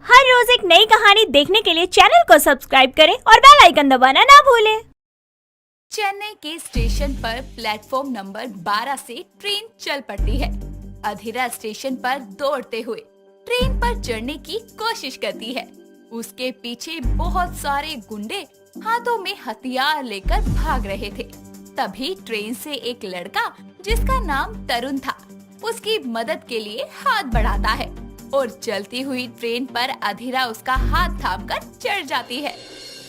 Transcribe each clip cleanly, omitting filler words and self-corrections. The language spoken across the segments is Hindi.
हर रोज एक नई कहानी देखने के लिए चैनल को सब्सक्राइब करें और बेल आइकन दबाना ना भूलें। चेन्नई के स्टेशन पर प्लेटफॉर्म नंबर 12 से ट्रेन चल पड़ती है। अधीरा स्टेशन पर दौड़ते हुए ट्रेन पर चढ़ने की कोशिश करती है। उसके पीछे बहुत सारे गुंडे हाथों में हथियार लेकर भाग रहे थे। तभी ट्रेन से एक लड़का जिसका नाम तरुण था, उसकी मदद के लिए हाथ बढ़ाता है और चलती हुई ट्रेन पर अधीरा उसका हाथ थामकर चढ़ जाती है।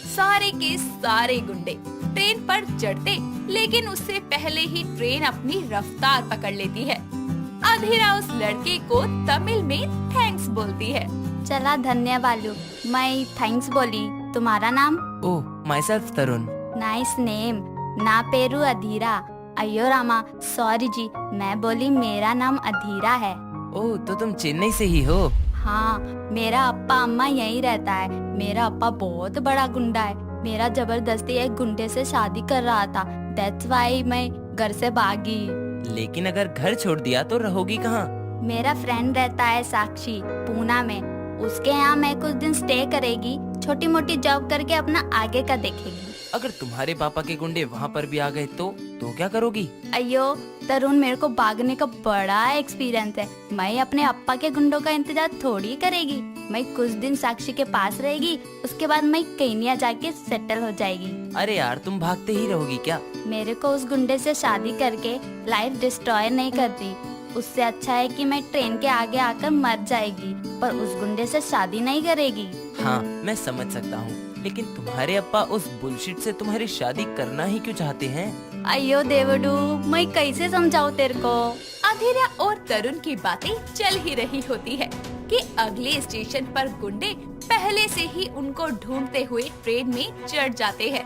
सारे के सारे गुंडे ट्रेन पर चढ़ते, लेकिन उससे पहले ही ट्रेन अपनी रफ्तार पकड़ लेती है। अधीरा उस लड़के को तमिल में थैंक्स बोलती है। चला धन्यवाद, मैं थैंक्स बोली। तुम्हारा नाम? Oh, myself Tarun. Nice name. ना पेरू अधीरा। अयो रामा, सॉरी जी, मैं बोली मेरा नाम अधीरा है। ओह, तो तुम चेन्नई से ही हो? हाँ, मेरा अप्पा अम्मा यहीं रहता है। मेरा अप्पा बहुत बड़ा गुंडा है। मेरा जबरदस्ती एक गुंडे से शादी कर रहा था, दैट्स व्हाई मैं घर से भागी। लेकिन अगर घर छोड़ दिया तो रहोगी कहाँ? मेरा फ्रेंड रहता है साक्षी, पूना में। उसके यहाँ मैं कुछ दिन स्टे करेगी, छोटी मोटी जॉब करके अपना आगे का देखेगी। अगर तुम्हारे पापा के गुंडे वहाँ पर भी आ गए तो क्या करोगी? अयो तरुण, मेरे को भागने का बड़ा एक्सपीरियंस है। मैं अपने अप्पा के गुंडों का इंतजार थोड़ी करेगी। मैं कुछ दिन साक्षी के पास रहेगी, उसके बाद मैं केन्या जाके सेटल हो जाएगी। अरे यार, तुम भागते ही रहोगी क्या? मेरे को उस गुंडे से शादी करके लाइफ डिस्ट्रॉय नहीं करती। उससे अच्छा है कि मैं ट्रेन के आगे आकर मर जाएगी, पर उस गुंडे से शादी नहीं करेगी। हाँ, मैं समझ सकता हूँ, लेकिन तुम्हारे अप्पा उस बुलशिट से तुम्हारी शादी करना ही क्यों चाहते हैं? अयो देवडू, मैं कैसे समझाऊं तेरे को। अधीरा और तरुण की बातें चल ही रही होती है कि अगले स्टेशन पर गुंडे पहले से ही उनको ढूंढते हुए ट्रेन में चढ़ जाते हैं।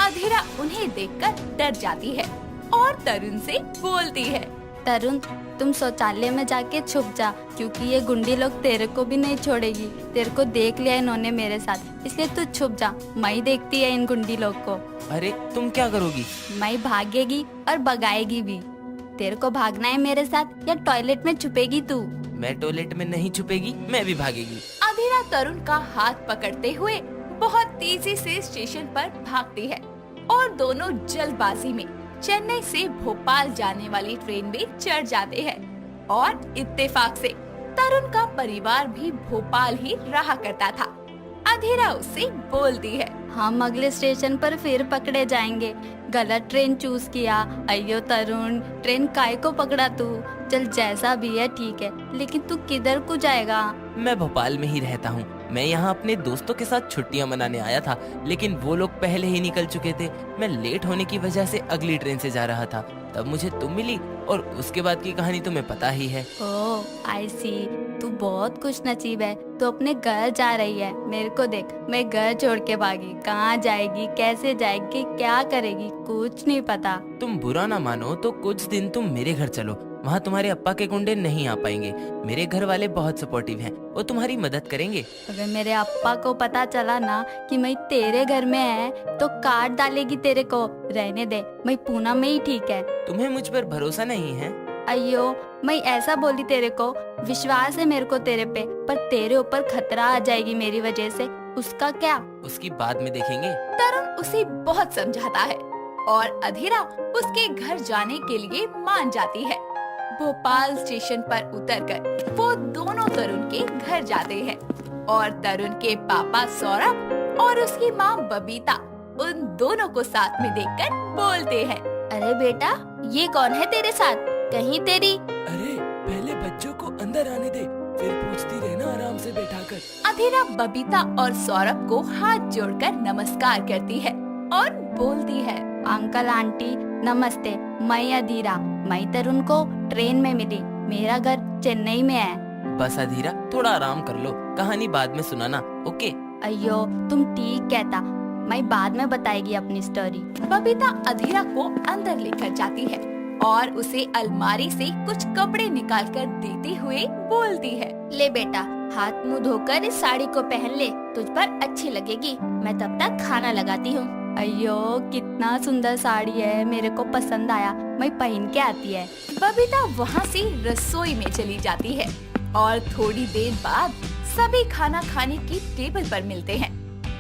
अधीरा उन्हें देखकर डर जाती है और तरुण से बोलती है, तरुण, तुम शौचालय में जाके छुप जा, क्योंकि ये गुंडी लोग तेरे को भी नहीं छोड़ेगी। तेरे को देख लिया इन्होंने मेरे साथ, इसलिए तू छुप जा। मैं देखती है इन गुंडी लोग को। अरे, तुम क्या करोगी? मैं भागेगी और भगाएगी भी। तेरे को भागना है मेरे साथ या टॉयलेट में छुपेगी तू? मैं टॉयलेट में नहीं छुपेगी, मैं भी भागेगी। अधीरा तरुण का हाथ पकड़ते हुए बहुत तेजी से स्टेशन पर भागती है और दोनों जल्दबाजी में चेन्नई से भोपाल जाने वाली ट्रेन में चढ़ जाते हैं। और इत्तेफाक से तरुण का परिवार भी भोपाल ही रहा करता था। अधीरा उससे बोलती है, हम अगले स्टेशन पर फिर पकड़े जाएंगे। गलत ट्रेन चूज किया। अयो तरुण, ट्रेन काय को पकड़ा तू? चल जैसा भी है ठीक है, लेकिन तू किधर को जाएगा? मैं भोपाल में ही रहता हूँ। मैं यहाँ अपने दोस्तों के साथ छुट्टियाँ मनाने आया था, लेकिन वो लोग पहले ही निकल चुके थे। मैं लेट होने की वजह से अगली ट्रेन से जा रहा था, तब मुझे तुम मिली और उसके बाद की कहानी तुम्हें पता ही है। ओह आई सी, तू बहुत खुश नसीब है। तू अपने घर जा रही है। मेरे को देख, मैं घर छोड़ के भागी। कहाँ जाएगी, कैसे जाएगी, क्या करेगी, कुछ नहीं पता। तुम बुरा ना मानो तो कुछ दिन तुम मेरे घर चलो, वहाँ तुम्हारे अप्पा के गुंडे नहीं आ पाएंगे। मेरे घर वाले बहुत सपोर्टिव हैं, वो तुम्हारी मदद करेंगे। अगर मेरे अप्पा को पता चला ना कि मैं तेरे घर में है तो काट डालेगी तेरे को। रहने दे, मैं पूना में ही ठीक है। तुम्हें मुझ पर भरोसा नहीं है? अयो, मैं ऐसा बोली तेरे को, विश्वास है मेरे को तेरे पे, पर तेरे ऊपर खतरा आ जाएगी मेरी वजह से। उसका क्या? उसकी बाद में देखेंगे। तरुण उसे बहुत समझाता है और अधीरा उसके घर जाने के लिए मान जाती है। भोपाल स्टेशन पर उतरकर वो दोनों तरुण के घर जाते हैं और तरुण के पापा सौरभ और उसकी माँ बबीता उन दोनों को साथ में देखकर बोलते हैं, अरे बेटा, ये कौन है तेरे साथ? कहीं तेरी? अरे, पहले बच्चों को अंदर आने दे, फिर पूछती रहना आराम से बैठाकर। अधीरा बबीता और सौरभ को हाथ जोड़कर नमस्कार करती है और बोलती है, अंकल आंटी नमस्ते, मैं अधीरा। मैं तरुण को ट्रेन में मिली। मेरा घर चेन्नई में है। बस अधीरा, थोड़ा आराम कर लो, कहानी बाद में सुनाना, ओके? अयो तुम ठीक कहता, मैं बाद में बताएगी अपनी स्टोरी। बबीता अधीरा को अंदर लेकर जाती है और उसे अलमारी से कुछ कपड़े निकालकर देते हुए बोलती है, ले बेटा, हाथ मुंह धोकर इस साड़ी को पहन ले, तुझ पर अच्छी लगेगी। मैं तब तक खाना लगाती हूँ। अयो कितना सुंदर साड़ी है, मेरे को पसंद आया, मैं पहन के आती है। बबीता वहाँ से रसोई में चली जाती है और थोड़ी देर बाद सभी खाना खाने की टेबल पर मिलते हैं।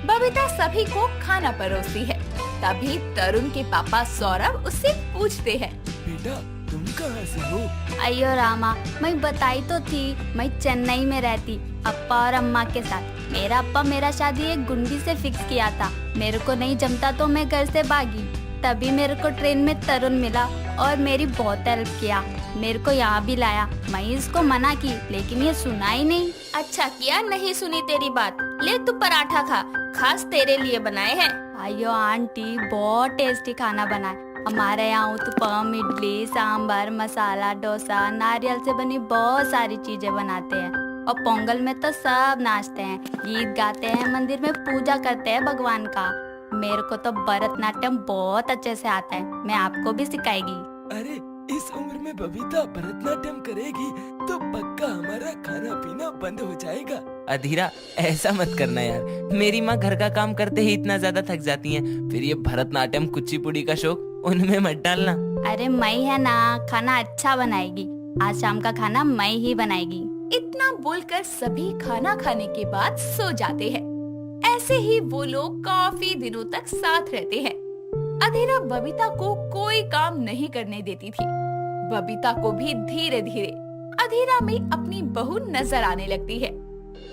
बबीता सभी को खाना परोसती है। तभी तरुण के पापा सौरभ उससे पूछते हैं, बेटा तुम कहाँ से हो? अयो रामा, मैं बताई तो थी, मैं चेन्नई में रहती अप्पा और अम्मा के साथ। मेरा अप्पा मेरा शादी एक गुंडी से फिक्स किया था। मेरे को नहीं जमता तो मैं घर से भागी। तभी मेरे को ट्रेन में तरुण मिला और मेरी बहुत हेल्प किया। मेरे को यहाँ भी लाया। मैं इसको मना की लेकिन ये सुना ही नहीं। अच्छा किया नहीं सुनी तेरी बात। ले तू पराठा खा, खास तेरे लिए बनाए हैं। अयो आंटी, बहुत टेस्टी खाना बनाए। हमारे यहाँ उत्पम, इडली, सांभर, मसाला डोसा, नारियल से बनी बहुत सारी चीजें बनाते हैं। और पोंगल में तो सब नाचते हैं, गीत गाते हैं, मंदिर में पूजा करते हैं भगवान का। मेरे को तो भरतनाट्यम बहुत अच्छे से आता है, मैं आपको भी सिखाएगी। अरे इस उम्र में बबीता भरतनाट्यम करेगी तो पक्का हमारा खाना पीना बंद हो जाएगा। अधीरा ऐसा मत करना यार, मेरी माँ घर का काम करते ही इतना ज्यादा थक जाती हैं, फिर ये भरतनाट्यम कुचिपुड़ी का शौक उनमें मत डालना। अरे मैं है ना, खाना अच्छा बनाएगी। आज शाम का खाना मैं ही बनाएगी। इतना बोलकर सभी खाना खाने के बाद सो जाते हैं। ऐसे ही वो लोग काफी दिनों तक साथ रहते हैं। अधीरा बबीता को कोई काम नहीं करने देती थी। बबीता को भी धीरे धीरे अधीरा में अपनी बहू नजर आने लगती है।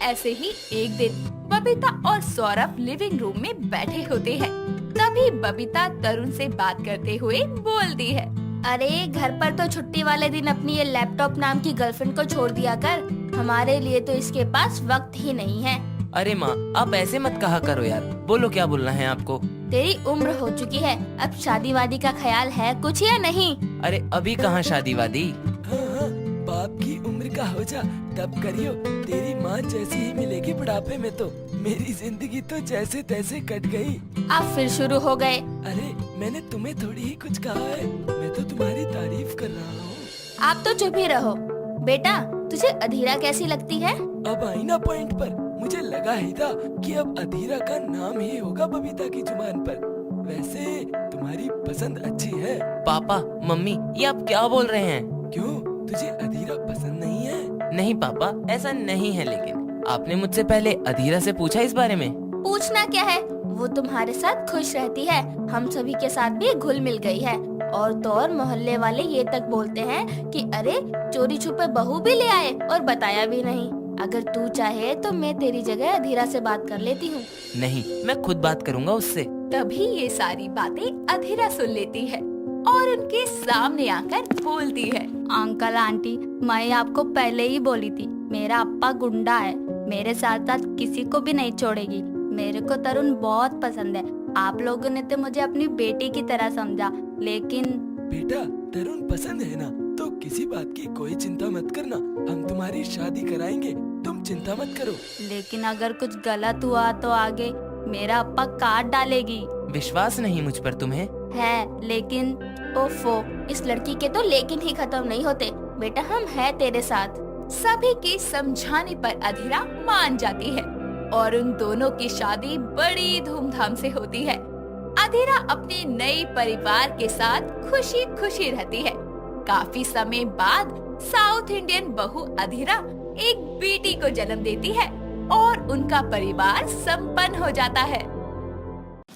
ऐसे ही एक दिन बबीता और सौरभ लिविंग रूम में बैठे होते हैं। तभी बबीता तरुण से बात करते हुए बोलती है, अरे घर पर तो छुट्टी वाले दिन अपनी ये लैपटॉप नाम की गर्लफ्रेंड को छोड़ दिया कर। हमारे लिए तो इसके पास वक्त ही नहीं है। अरे माँ, आप ऐसे मत कहा करो यार, बोलो क्या बोलना है आपको। तेरी उम्र हो चुकी है, अब शादी वादी का ख्याल है कुछ या नहीं? अरे अभी कहाँ शादी वादी। हाँ हाँ, बाप की उम्र का हो जा तब करियो। तेरी माँ जैसी ही मिलेगी बुढ़ापे में तो मेरी जिंदगी तो जैसे तैसे कट गई। आप फिर शुरू हो गए। अरे मैंने तुम्हें थोड़ी ही कुछ कहा है, मैं तो तुम्हारी तारीफ कर रहा हूँ। आप तो चुप ही रहो। बेटा तुझे अधीरा कैसी लगती है? अब आई ना पॉइंट पर। मुझे लगा ही था कि अब अधीरा का नाम ही होगा बबीता की जुबान पर। वैसे तुम्हारी पसंद अच्छी है। पापा मम्मी, ये आप क्या बोल रहे हैं? क्यों, तुझे अधीरा पसंद नहीं है? नहीं पापा, ऐसा नहीं है, लेकिन आपने मुझसे पहले अधीरा से पूछा इस बारे में? पूछना क्या है, वो तुम्हारे साथ खुश रहती है, हम सभी के साथ भी घुल मिल गई है। और तो और मोहल्ले वाले ये तक बोलते हैं कि अरे चोरी छुपे बहू भी ले आए और बताया भी नहीं। अगर तू चाहे तो मैं तेरी जगह अधीरा से बात कर लेती हूँ। नहीं, मैं खुद बात करूँगा उससे। तभी ये सारी बातें अधीरा सुन लेती है और उनके सामने आकर बोलती है, अंकल आंटी, मैं आपको पहले ही बोली थी, मेरा अप्पा गुंडा है, मेरे साथ साथ किसी को भी नहीं छोड़ेगी। मेरे को तरुण बहुत पसंद है। आप लोगों ने तो मुझे अपनी बेटी की तरह समझा, लेकिन बेटा तरुण पसंद है ना तो किसी बात की कोई चिंता मत करना, हम तुम्हारी शादी कराएंगे, तुम चिंता मत करो। लेकिन अगर कुछ गलत हुआ तो आगे मेरा अप्पा काट डालेगी। विश्वास नहीं मुझ पर तुम्हें? है, लेकिन ओफो, इस लड़की के तो लेकिन ही खत्म नहीं होते। बेटा हम हैं तेरे साथ। सभी के समझाने पर अधीरा मान जाती है और उन दोनों की शादी बड़ी धूमधाम से होती है। अधीरा अपने नए परिवार के साथ खुशी खुशी रहती है। काफी समय बाद साउथ इंडियन बहू अधीरा एक बेटी को जन्म देती है और उनका परिवार संपन्न हो जाता है।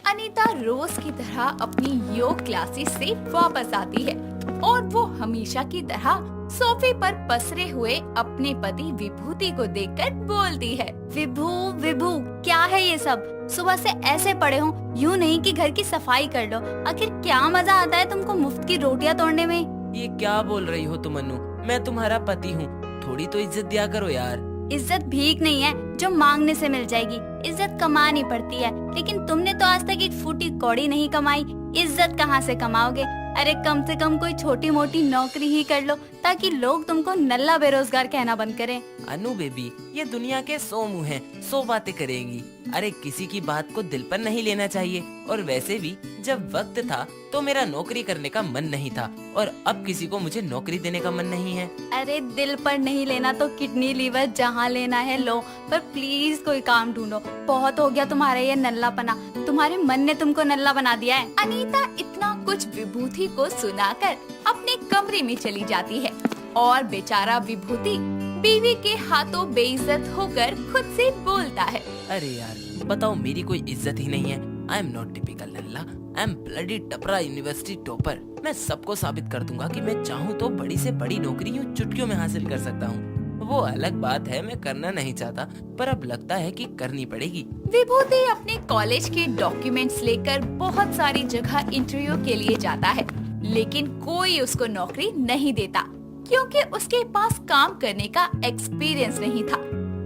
अनीता रोज की तरह अपनी योग क्लासेस से वापस आती है और वो हमेशा की तरह सोफे पर पसरे हुए अपने पति विभूति को देखकर बोलती है, विभू विभू क्या है ये सब? सुबह से ऐसे पड़े हो, यूं नहीं कि घर की सफाई कर लो। आखिर क्या मजा आता है तुमको मुफ्त की रोटियां तोड़ने में? ये क्या बोल रही हो तुम अनु? मैं तुम्हारा पति हूँ, थोड़ी तो इज्जत दिया करो यार। इज्जत भीख नहीं है जो मांगने से मिल जाएगी, इज्जत कमानी पड़ती है। लेकिन तुमने तो आज तक एक फूटी कौड़ी नहीं कमाई, इज्जत कहाँ से कमाओगे? अरे कम से कम कोई छोटी मोटी नौकरी ही कर लो ताकि लोग तुमको नल्ला बेरोजगार कहना बंद करें। अनु बेबी, ये दुनिया के 100 मुंह हैं, 100 बातें करेंगी। अरे किसी की बात को दिल पर नहीं लेना चाहिए। और वैसे भी जब वक्त था तो मेरा नौकरी करने का मन नहीं था और अब किसी को मुझे नौकरी देने का मन नहीं है। अरे दिल पर नहीं लेना तो किडनी लीवर जहाँ लेना है लो, पर प्लीज कोई काम ढूंढो। बहुत हो गया तुम्हारा ये नल्लापना, तुम्हारे मन ने तुमको नल्ला बना दिया है। अनीता इतना कुछ विभूति को सुनाकर अपने कमरे में चली जाती है और बेचारा विभूति बीवी के हाथों बेइज्जत होकर खुद से बोलता है। अरे यार, बताओ मेरी कोई इज्जत ही नहीं है। आई एम नॉट टिपिकल नल्ला, आई एम ब्लडी टपरा यूनिवर्सिटी टॉपर। मैं सबको साबित कर दूंगा कि मैं चाहूँ तो बड़ी से बड़ी नौकरी यूँ चुटकियों में हासिल कर सकता हूँ। वो अलग बात है, मैं करना नहीं चाहता, पर अब लगता है कि करनी पड़ेगी। विभूति अपने कॉलेज के डॉक्यूमेंट्स लेकर बहुत सारी जगह इंटरव्यू के लिए जाता है, लेकिन कोई उसको नौकरी नहीं देता क्योंकि उसके पास काम करने का एक्सपीरियंस नहीं था।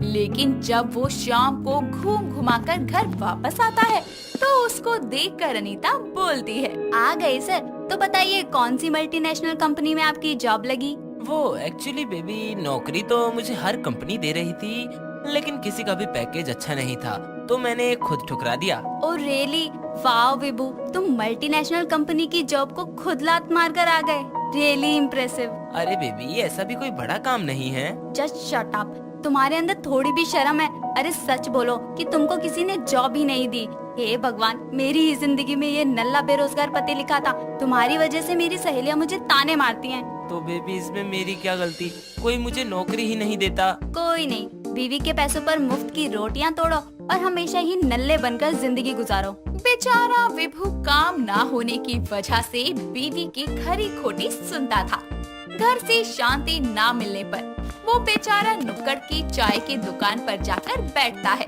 लेकिन जब वो शाम को घूम घुमाकर घर वापस आता है तो उसको देखकर अनीता बोलती है, आ गए सर, तो बताइए कौन सी मल्टीनेशनल कंपनी में आपकी जॉब लगी? वो एक्चुअली बेबी, नौकरी तो मुझे हर कंपनी दे रही थी, लेकिन किसी का भी पैकेज अच्छा नहीं था, तो मैंने खुद ठुकरा दिया। Oh really? वाओ विभू, तुम मल्टीनेशनल कंपनी की जॉब को खुद लात मार कर आ गए। Really impressive. अरे बेबी, ऐसा भी कोई बड़ा काम नहीं है। जस्ट शट अप, तुम्हारे अंदर थोड़ी भी शर्म है? अरे सच बोलो कि तुमको किसी ने जॉब ही नहीं दी। हे भगवान, मेरी ही जिंदगी में ये नल्ला बेरोजगार पते लिखा था। तुम्हारी वजह से मेरी सहेलियां मुझे ताने मारती हैं। तो बेबी, इसमें मेरी क्या गलती? कोई मुझे नौकरी ही नहीं देता। कोई नहीं, बीवी के पैसों पर मुफ्त की रोटियां तोड़ो और हमेशा ही नल्ले बनकर जिंदगी गुजारो। बेचारा विभू काम ना होने की वजह से बीवी की खरी खोटी सुनता था। घर से शांति ना मिलने पर वो बेचारा नुक्कड़ की चाय की दुकान पर जाकर बैठता है,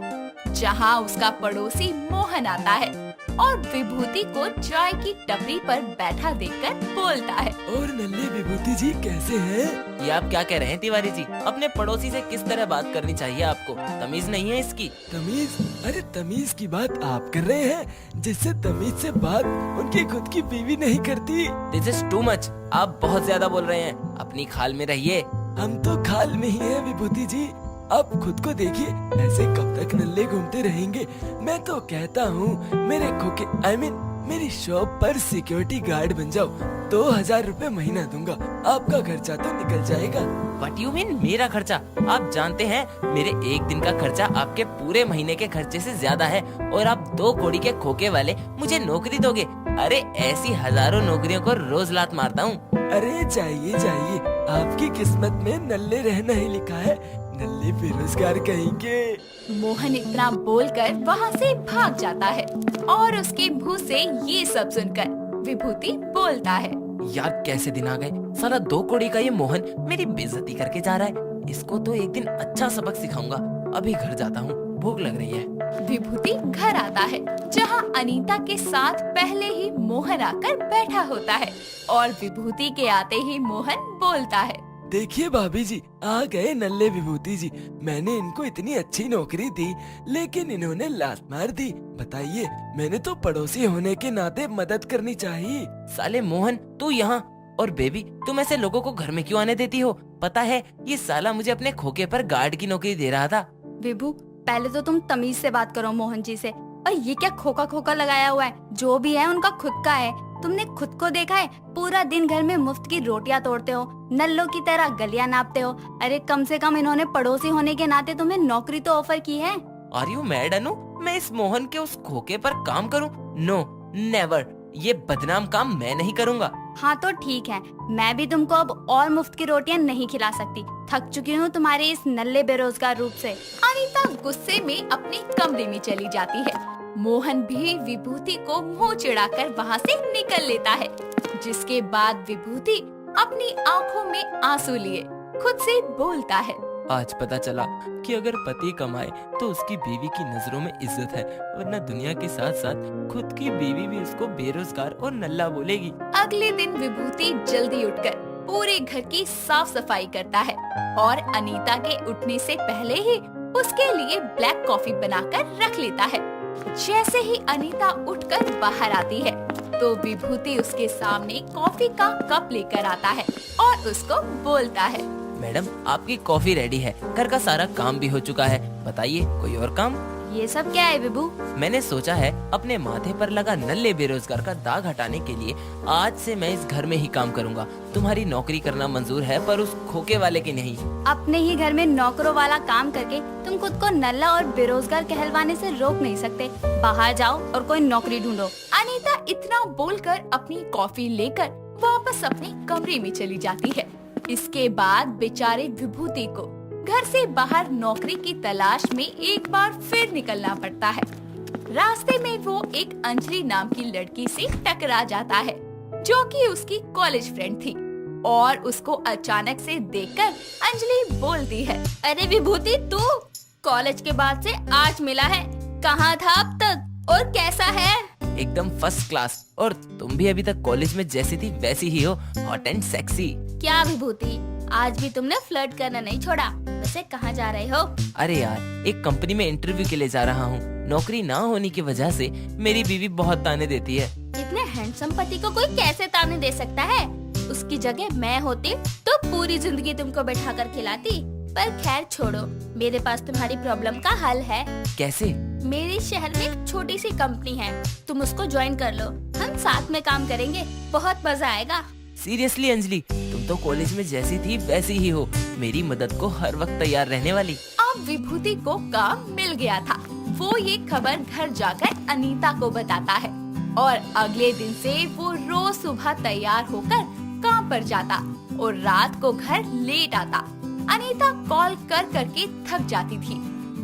जहां उसका पड़ोसी मोहन आता है और विभूति को चाय की टपरी पर बैठा देखकर बोलता है, और नल्ले विभूति जी कैसे हैं? ये आप क्या कह रहे हैं तिवारी जी? अपने पड़ोसी से किस तरह बात करनी चाहिए आपको? तमीज नहीं है इसकी? तमीज? अरे तमीज की बात आप कर रहे हैं, जिससे तमीज से बात उनकी खुद की बीवी नहीं करती। This is too much. आप बहुत ज्यादा बोल रहे हैं, अपनी खाल में रहिए। हम तो खाल में ही हैं विभूति जी। आप खुद को देखिए, ऐसे कब तक नल्ले घूमते रहेंगे? मैं तो कहता हूँ मेरे खोके मेरी शॉप पर सिक्योरिटी गार्ड बन जाओ। 2000 रुपए महीना दूंगा, आपका खर्चा तो निकल जाएगा। What you mean मेरा खर्चा? आप जानते हैं मेरे एक दिन का खर्चा आपके पूरे महीने के खर्चे से ज्यादा है, और आप 2 कौड़ी के खोके वाले मुझे नौकरी दोगे? अरे ऐसी हजारों नौकरियों को रोज लात मारता हूँ। अरे जाइए जाइए, आपकी किस्मत में नल्ले रहना ही लिखा है। नल्ले बेरोजगार कहेंगे। मोहन इतना बोलकर वहाँ से भाग जाता है और उसके मुंह से ये सब सुनकर विभूति बोलता है, यार कैसे दिन आ गए। साला 2 कौड़ी का ये मोहन मेरी बेइज्जती करके जा रहा है। इसको तो एक दिन अच्छा सबक सिखाऊंगा। अभी घर जाता हूँ, भूख लग रही है। विभूति घर आता है, जहाँ अनीता के साथ पहले ही मोहन आकर बैठा होता है और विभूति के आते ही मोहन बोलता है, देखिए भाभी जी, आ गए नल्ले विभूति जी। मैंने इनको इतनी अच्छी नौकरी दी, लेकिन इन्होंने लात मार दी। बताइए, मैंने तो पड़ोसी होने के नाते मदद करनी चाहिए। साले मोहन, तू यहाँ, और बेबी तुम ऐसे लोगों को घर में क्यों आने देती हो? पता है ये साला मुझे अपने खोखे पर गार्ड की नौकरी दे रहा था। विभू, पहले तो तुम तमीज से बात करो मोहन जी से। और ये क्या खोखा खोखा लगाया हुआ है? जो भी है उनका खुद का है। तुमने खुद को देखा है? पूरा दिन घर में मुफ्त की रोटियां तोड़ते हो, नल्लों की तरह गलियां नापते हो। अरे कम से कम इन्होंने पड़ोसी होने के नाते तुम्हें नौकरी तो ऑफर की है। Are you mad Anu? मैं इस मोहन के उस खोखे पर काम करूं? No, never. ये बदनाम काम मैं नहीं करूंगा। हाँ तो ठीक है, मैं भी तुमको अब और मुफ्त की रोटियां नहीं खिला सकती। थक चुकी हूँ तुम्हारे इस नल्ले बेरोजगार रूप से। अनीता गुस्से में अपने कमरे में चली जाती है। मोहन भी विभूति को मुंह चिढ़ाकर वहाँ से निकल लेता है, जिसके बाद विभूति अपनी आंखों में आंसू लिए खुद से बोलता है, आज पता चला कि अगर पति कमाए तो उसकी बीवी की नजरों में इज्जत है, वरना दुनिया के साथ साथ खुद की बीवी भी उसको बेरोजगार और नल्ला बोलेगी। अगले दिन विभूति जल्दी उठकर पूरे घर की साफ सफाई करता है और अनीता के उठने से पहले ही उसके लिए ब्लैक कॉफी बनाकर रख लेता है। जैसे ही अनीता उठकर बाहर आती है तो विभूति उसके सामने कॉफी का कप लेकर आता है और उसको बोलता है, मैडम आपकी कॉफी रेडी है, घर का सारा काम भी हो चुका है, बताइए कोई और काम? ये सब क्या है विभू? मैंने सोचा है अपने माथे पर लगा नल्ले बेरोजगार का दाग हटाने के लिए आज से मैं इस घर में ही काम करूंगा। तुम्हारी नौकरी करना मंजूर है, पर उस खोके वाले की नहीं। अपने ही घर में नौकरों वाला काम करके तुम खुद को नल्ला और बेरोजगार कहलवाने से रोक नहीं सकते। बाहर जाओ और कोई नौकरी ढूंढो। अनीता इतना बोलकर अपनी कॉफी लेकर वापस अपने कमरे में चली जाती है। इसके बाद बेचारे विभूति को घर से बाहर नौकरी की तलाश में एक बार फिर निकलना पड़ता है। रास्ते में वो एक अंजलि नाम की लड़की से टकरा जाता है, जो कि उसकी कॉलेज फ्रेंड थी। और उसको अचानक से देखकर अंजलि बोलती है, अरे विभूति, तू कॉलेज के बाद से आज मिला है, कहाँ था अब तक और कैसा है? एकदम फर्स्ट क्लास। और तुम भी अभी तक कॉलेज में जैसी थी वैसी ही हो, हॉट एंड सेक्सी। क्या विभूति, आज भी तुमने फ्लर्ट करना नहीं छोड़ा? वैसे कहाँ जा रहे हो? अरे यार, एक कंपनी में इंटरव्यू के लिए जा रहा हूँ। नौकरी ना होने की वजह से मेरी बीवी बहुत ताने देती है। इतने हैंडसम पति को कोई कैसे ताने दे सकता है? उसकी जगह मैं होती तो पूरी जिंदगी तुमको बैठा कर खिलाती। पर खैर छोड़ो, मेरे पास तुम्हारी प्रॉब्लम का हल है। कैसे? मेरे शहर में एक छोटी सी कंपनी है, तुम उसको ज्वाइन कर लो। हम साथ में काम करेंगे, बहुत मजा आएगा। सीरियसली अंजलि, तुम तो कॉलेज में जैसी थी वैसी ही हो, मेरी मदद को हर वक्त तैयार रहने वाली। अब विभूति को काम मिल गया था। वो ये खबर घर जाकर अनीता को बताता है और अगले दिन से वो रोज सुबह तैयार होकर काम पर जाता और रात को घर लेट आता। अनीता कॉल कर करके थक जाती थी,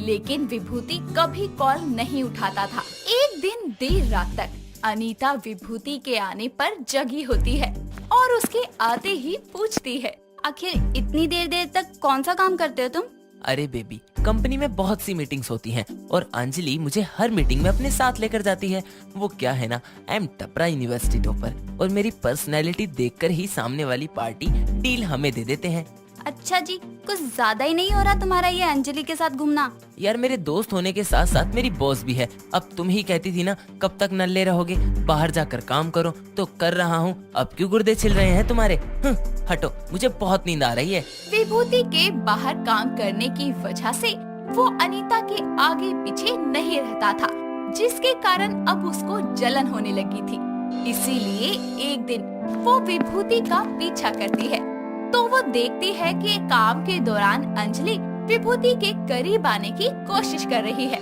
लेकिन विभूति कभी कॉल नहीं उठाता था। एक दिन देर रात तक अनीता विभूति के आने पर जगी होती है और उसके आते ही पूछती है, आखिर इतनी देर देर तक कौन सा काम करते हो तुम? अरे बेबी, कंपनी में बहुत सी मीटिंग्स होती हैं और अंजलि मुझे हर मीटिंग में अपने साथ लेकर जाती है। वो क्या है ना, I am Tapra university topper और मेरी पर्सनैलिटी देखकर ही सामने वाली पार्टी डील हमें दे देते हैं। अच्छा जी, कुछ ज्यादा ही नहीं हो रहा तुम्हारा ये अंजलि के साथ घूमना? यार, मेरे दोस्त होने के साथ साथ मेरी बॉस भी है। अब तुम ही कहती थी ना, कब तक नल्ले रहोगे, बाहर जाकर काम करो। तो कर रहा हूँ, अब क्यों गुर्दे छिल रहे हैं तुम्हारे? हटो, मुझे बहुत नींद आ रही है। विभूति के बाहर काम करने की वजह से वो अनीता के आगे पीछे नहीं रहता था, जिसके कारण अब उसको जलन होने लगी थी। इसीलिए एक दिन वो विभूति का पीछा करती है, तो वो देखती है कि काम के दौरान अंजलि विभूति के करीब आने की कोशिश कर रही है।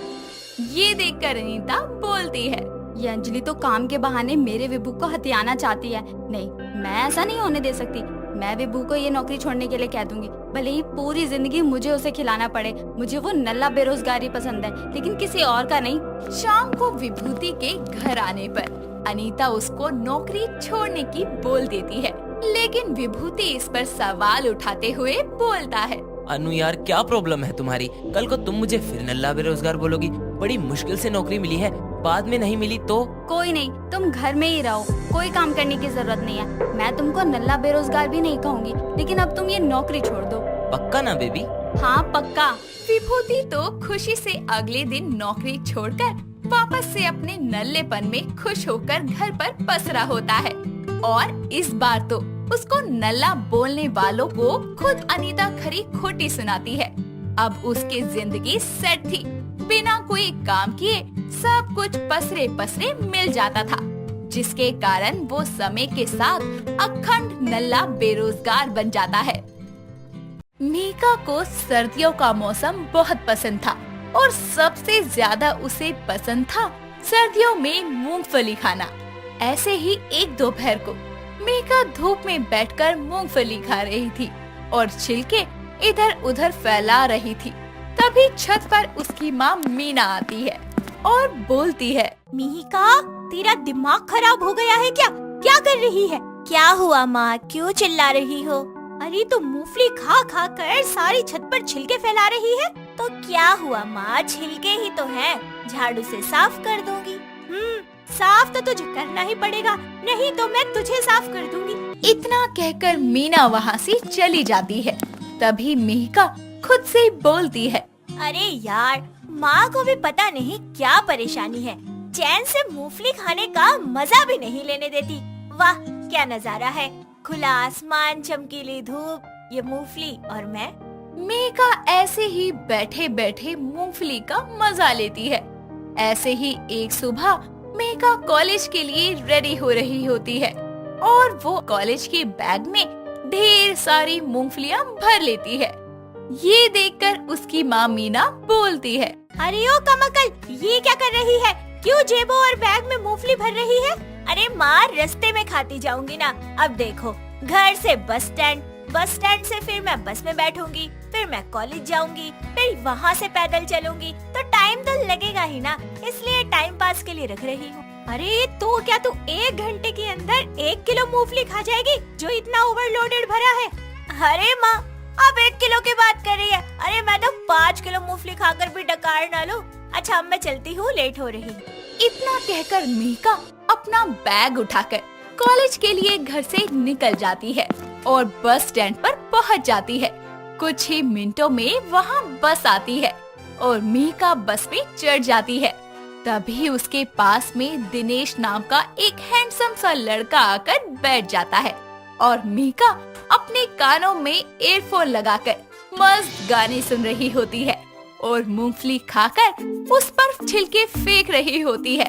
ये देखकर अनीता बोलती है, ये अंजलि तो काम के बहाने मेरे विभू को हथियाना चाहती है। नहीं, मैं ऐसा नहीं होने दे सकती। मैं विभू को ये नौकरी छोड़ने के लिए कह दूंगी, भले ही पूरी जिंदगी मुझे उसे खिलाना पड़े। मुझे वो नल्ला बेरोजगारी पसंद है, लेकिन किसी और का नहीं। शाम को विभूति के घर आने पर अनीता उसको नौकरी छोड़ने की बोल देती है, लेकिन विभूति इस पर सवाल उठाते हुए बोलता है, अनु यार, क्या प्रॉब्लम है तुम्हारी? कल को तुम मुझे फिर नल्ला बेरोजगार बोलोगी। बड़ी मुश्किल से नौकरी मिली है, बाद में नहीं मिली तो? कोई नहीं, तुम घर में ही रहो, कोई काम करने की जरूरत नहीं है। मैं तुमको नल्ला बेरोजगार भी नहीं कहूँगी, लेकिन अब तुम ये नौकरी छोड़ दो। पक्का ना बेबी? हाँ पक्का। विभूति तो खुशी से अगले दिन नौकरी छोड़कर वापस से अपने नल्लेपन में खुश होकर घर पर पसरा होता है। और इस बार तो उसको नल्ला बोलने वालों को खुद अनीता खरी खोटी सुनाती है। अब उसकी जिंदगी सेट थी, बिना कोई काम किए सब कुछ पसरे पसरे मिल जाता था, जिसके कारण वो समय के साथ अखंड नल्ला बेरोजगार बन जाता है। मीका को सर्दियों का मौसम बहुत पसंद था और सबसे ज्यादा उसे पसंद था सर्दियों में मूंगफली खाना। ऐसे ही एक दोपहर को मीका धूप में बैठकर मूंगफली खा रही थी और छिलके इधर उधर फैला रही थी। तभी छत पर उसकी माँ मीना आती है और बोलती है, मिहिका, तेरा दिमाग खराब हो गया है क्या? क्या कर रही है? क्या हुआ माँ, क्यों चिल्ला रही हो? अरे तो मूंगफली खा खा कर सारी छत पर छिलके फैला रही है। तो क्या हुआ माँ, छिलके ही तो हैं, झाड़ू से साफ कर दूंगी। साफ तो तुझे करना ही पड़ेगा, नहीं तो मैं तुझे साफ कर दूंगी। इतना कहकर मीना वहाँ से चली जाती है। तभी मिहिका खुद से बोलती है, अरे यार, माँ को भी पता नहीं क्या परेशानी है, चैन से मूंगफली खाने का मजा भी नहीं लेने देती। वाह क्या नजारा है, खुला आसमान, चमकीली धूप, ये मूंगफली और मैं। मिहिका ऐसे ही बैठे बैठे मूंगफली का मजा लेती है। ऐसे ही एक सुबह मिहिका कॉलेज के लिए रेडी हो रही होती है और वो कॉलेज के बैग में ढेर सारी मूंगफलियां भर लेती है। ये देखकर उसकी माँ मीना बोलती है, अरे ओ कमकल, ये क्या कर रही है? क्यों जेबों और बैग में मूंगफली भर रही है? अरे माँ, रास्ते में खाती जाऊंगी ना। अब देखो, घर से बस स्टैंड, बस स्टैंड से फिर मैं बस में बैठूंगी, फिर मैं कॉलेज जाऊंगी, फिर वहाँ से पैदल चलूंगी, तो टाइम तो लगेगा ही ना, इसलिए टाइम पास के लिए रख रही हूँ। अरे तो क्या तू 1 घंटे के अंदर 1 किलो मूंगफली खा जाएगी जो इतना ओवरलोडेड भरा है? अरे माँ, आप 1 किलो की बात कर रही है? अरे मैं तो 5 किलो मूंगफली खाकर भी डकार ना लूं। अच्छा अब मैं चलती हूँ, लेट हो रही हूँ। इतना कहकर मेघा अपना बैग उठाकर कॉलेज के लिए घर से निकल जाती है और बस स्टैंड पर पहुंच जाती है। कुछ ही मिनटों में वहां बस आती है और मेघा बस में चढ़ जाती है। तभी उसके पास में दिनेश नाम का एक हैंडसम सा लड़का आकर बैठ जाता है और मेघा अपने कानों में ईयरफोन लगाकर मस्त गाने सुन रही होती है और मूंगफली खाकर उस पर छिलके फेंक रही होती है।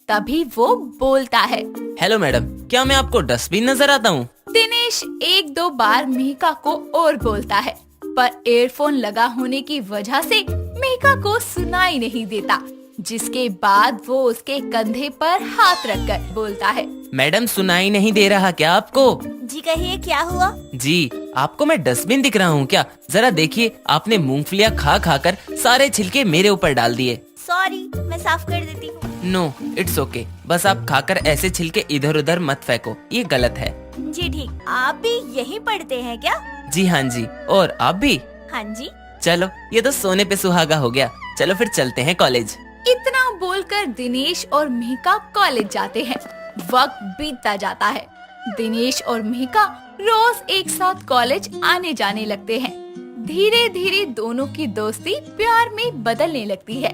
तभी वो बोलता है, हेलो मैडम, क्या मैं आपको डस्टबिन नजर आता हूँ? दिनेश 1-2 बार मेघा को और बोलता है, पर ईयरफोन लगा होने की वजह से मेघा को सुनाई नहीं देता। जिसके बाद वो उसके कंधे पर हाथ रखकर बोलता है, मैडम सुनाई नहीं दे रहा क्या आपको? जी कहिए, क्या हुआ? जी, आपको मैं डस्टबिन दिख रहा हूँ क्या? जरा देखिए, आपने मूंगफलियाँ खा खाकर सारे छिलके मेरे ऊपर डाल दिए। सॉरी, मैं साफ कर देती हूँ। No, it's okay. बस आप खाकर ऐसे छिलके इधर उधर मत फेंको, ये गलत है। जी ठीक। आप भी यही पढ़ते हैं क्या? जी हाँ जी, और आप भी? हाँ जी। चलो, ये तो सोने पे सुहागा हो गया। चलो फिर चलते हैं कॉलेज। इतना बोलकर दिनेश और मेघा कॉलेज जाते हैं। वक्त बीतता जाता है। दिनेश और मेघा रोज एक साथ कॉलेज आने जाने लगते हैं। धीरे धीरे दोनों की दोस्ती प्यार में बदलने लगती है।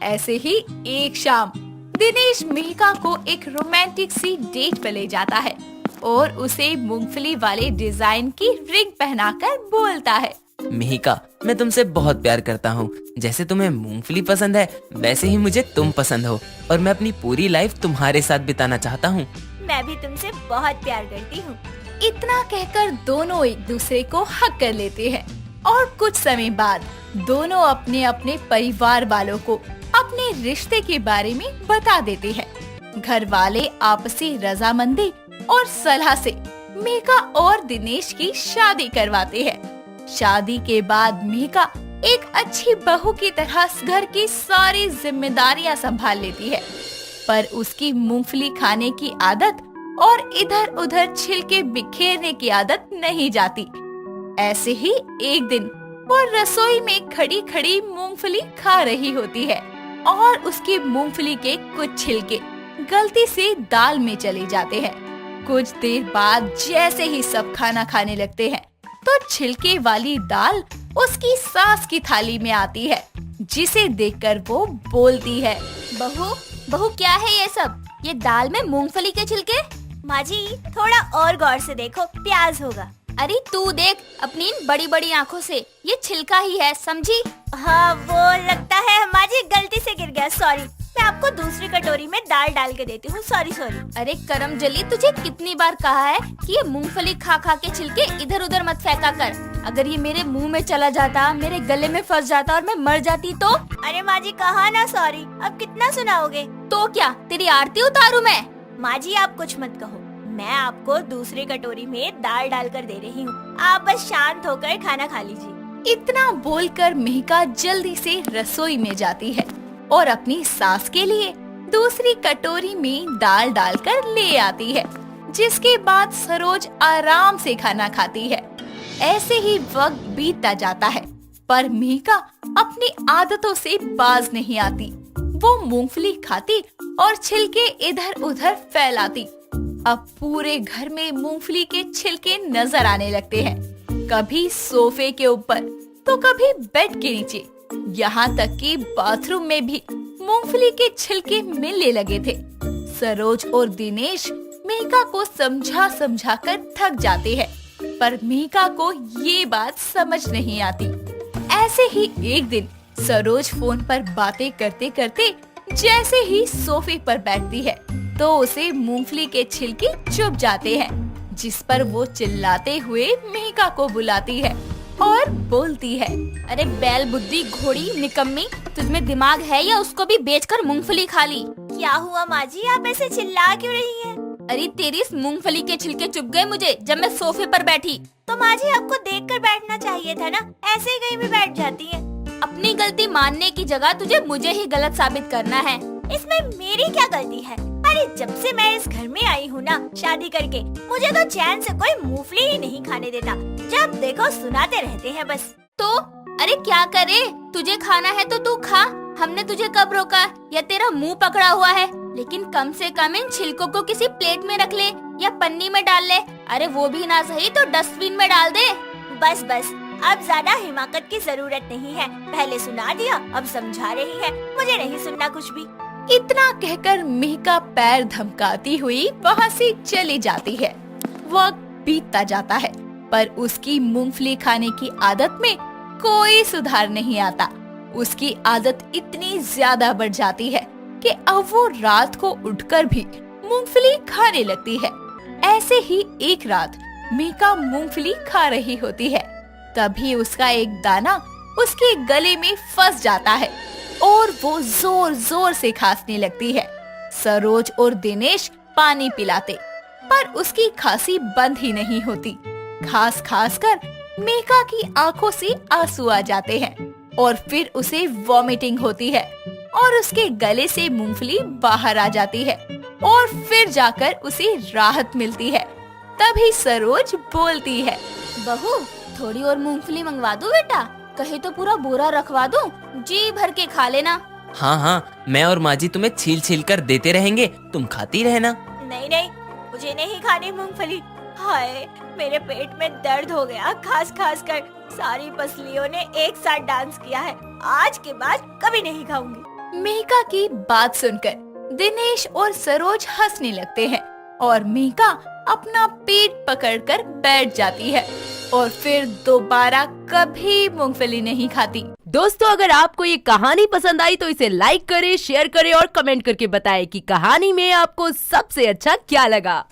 ऐसे ही एक शाम दिनेश मेघा को एक रोमांटिक सी डेट पे ले जाता है और उसे मूंगफली वाले डिजाइन की रिंग पहनाकर बोलता है, मेहिका, मैं तुमसे बहुत प्यार करता हूँ। जैसे तुम्हें मूंगफली पसंद है, वैसे ही मुझे तुम पसंद हो और मैं अपनी पूरी लाइफ तुम्हारे साथ बिताना चाहता हूँ। मैं भी तुमसे बहुत प्यार करती हूँ। इतना कहकर दोनों एक दूसरे को हक कर लेते हैं और कुछ समय बाद दोनों अपने अपने परिवार वालों को अपने रिश्ते के बारे में बता देते हैं। घर वाले आपसी रजामंदी और सलाह से मेघा और दिनेश की शादी करवाते हैं। शादी के बाद मेघा एक अच्छी बहू की तरह घर की सारी जिम्मेदारियां संभाल लेती है, पर उसकी मूंगफली खाने की आदत और इधर उधर छिलके बिखेरने की आदत नहीं जाती। ऐसे ही एक दिन वो रसोई में खड़ी खड़ी मूंगफली खा रही होती है और उसकी मूंगफली के कुछ छिलके गलती से दाल में चले जाते हैं। कुछ देर बाद जैसे ही सब खाना खाने लगते हैं तो छिलके वाली दाल उसकी सास की थाली में आती है, जिसे देखकर वो बोलती है, बहू बहू क्या है ये सब? ये दाल में मूंगफली के छिलके? माँ जी, थोड़ा और गौर से देखो, प्याज होगा। अरे तू देख अपनी इन बड़ी बड़ी आँखों से, ये छिलका ही है, समझी? हाँ वो लगता है माँ जी गलती से गिर गया, सॉरी। मैं आपको दूसरी कटोरी में दाल डाल के देती हूँ, सॉरी सॉरी। अरे करमजली, तुझे कितनी बार कहा है कि ये मूंगफली खा खा के छिलके इधर उधर मत फेंका कर। अगर ये मेरे मुंह में चला जाता, मेरे गले में फंस जाता और मैं मर जाती तो? अरे माँ जी कहा ना सॉरी, अब कितना सुनाओगे? तो क्या तेरी आरती उतारूं मैं? माँ जी आप कुछ मत कहो, मैं आपको दूसरी कटोरी में दाल डालकर दे रही हूँ, आप बस शांत होकर खाना खा लीजिए। इतना बोलकर मेघा जल्दी से रसोई में जाती है और अपनी सास के लिए दूसरी कटोरी में दाल डालकर ले आती है, जिसके बाद सरोज आराम से खाना खाती है। ऐसे ही वक्त बीतता जाता है, पर मेघा अपनी आदतों से बाज नहीं आती। वो मूंगफली खाती और छिलके इधर उधर फैलाती। अब पूरे घर में मूंगफली के छिलके नजर आने लगते हैं, कभी सोफे के ऊपर तो कभी बेड के नीचे, यहाँ तक कि बाथरूम में भी मूंगफली के छिलके मिलने लगे थे। सरोज और दिनेश मेघा को समझा समझा कर थक जाते हैं, पर मेघा को ये बात समझ नहीं आती। ऐसे ही एक दिन सरोज फोन पर बातें करते करते जैसे ही सोफे पर बैठती है तो उसे मूंगफली के छिलके चुभ जाते हैं, जिस पर वो चिल्लाते हुए मेघा को बुलाती है और बोलती है, अरे बैल बुद्धि घोड़ी निकम्मी, तुझमें दिमाग है या उसको भी बेचकर मूंगफली खा ली? क्या हुआ माँ जी, आप ऐसे चिल्ला क्यों रही हैं? अरे तेरी इस मूंगफली के छिलके चुभ गए मुझे जब मैं सोफे पर बैठी। तो माँ जी आपको देखकर बैठना चाहिए था ना, ऐसे ही कहीं भी बैठ जाती है। अपनी गलती मानने की जगह तुझे मुझे ही गलत साबित करना है। इसमें मेरी क्या गलती है? अरे जब से मैं इस घर में आई हूँ ना शादी करके, मुझे तो चैन से कोई मूंगफली ही नहीं खाने देता। जब देखो सुनाते रहते हैं बस। तो अरे क्या करे, तुझे खाना है तो तू खा, हमने तुझे कब रोका या तेरा मुंह पकड़ा हुआ है? लेकिन कम से कम इन छिलकों को किसी प्लेट में रख ले या पन्नी में डाल ले। अरे वो भी ना सही तो डस्टबिन में डाल दे। बस बस, अब ज्यादा हिमाकत की जरूरत नहीं है। पहले सुना दिया, अब समझा रही है। मुझे नहीं सुनना कुछ भी। इतना कहकर मेहका पैर धमकाती हुई वहाँ से चली जाती है। वक्त बीतता जाता है पर उसकी मूंगफली खाने की आदत में कोई सुधार नहीं आता। उसकी आदत इतनी ज्यादा बढ़ जाती है कि अब वो रात को उठकर भी मूंगफली खाने लगती है। ऐसे ही एक रात मेहका मूंगफली खा रही होती है, तभी उसका एक दाना उसके गले में फंस जाता है और वो जोर जोर से खांसने लगती है। सरोज और दिनेश पानी पिलाते पर उसकी खांसी बंद ही नहीं होती। खास खास कर मेहका की आंखों से आंसू आ जाते हैं और फिर उसे वॉमिटिंग होती है और उसके गले से मूंगफली बाहर आ जाती है और फिर जाकर उसे राहत मिलती है। तभी सरोज बोलती है, बहू थोड़ी और मूंगफली मंगवा दूं बेटा? कहे तो पूरा बोरा रखवा दूं, जी भर के खा लेना। हाँ हाँ, मैं और माँ जी तुम्हें छील छील कर देते रहेंगे, तुम खाती रहना। नहीं नहीं, मुझे नहीं खानी मूंगफली। हाय, मेरे पेट में दर्द हो गया खास खास कर। सारी पसलियों ने एक साथ डांस किया है। आज के बाद कभी नहीं खाऊंगी। मेहका की बात सुनकर दिनेश और सरोज हंसने लगते हैं और मेहका अपना पेट पकड़कर बैठ जाती है और फिर दोबारा कभी मूंगफली नहीं खाती। दोस्तों, अगर आपको ये कहानी पसंद आई तो इसे लाइक करें, शेयर करें और कमेंट करके बताएं कि कहानी में आपको सबसे अच्छा क्या लगा।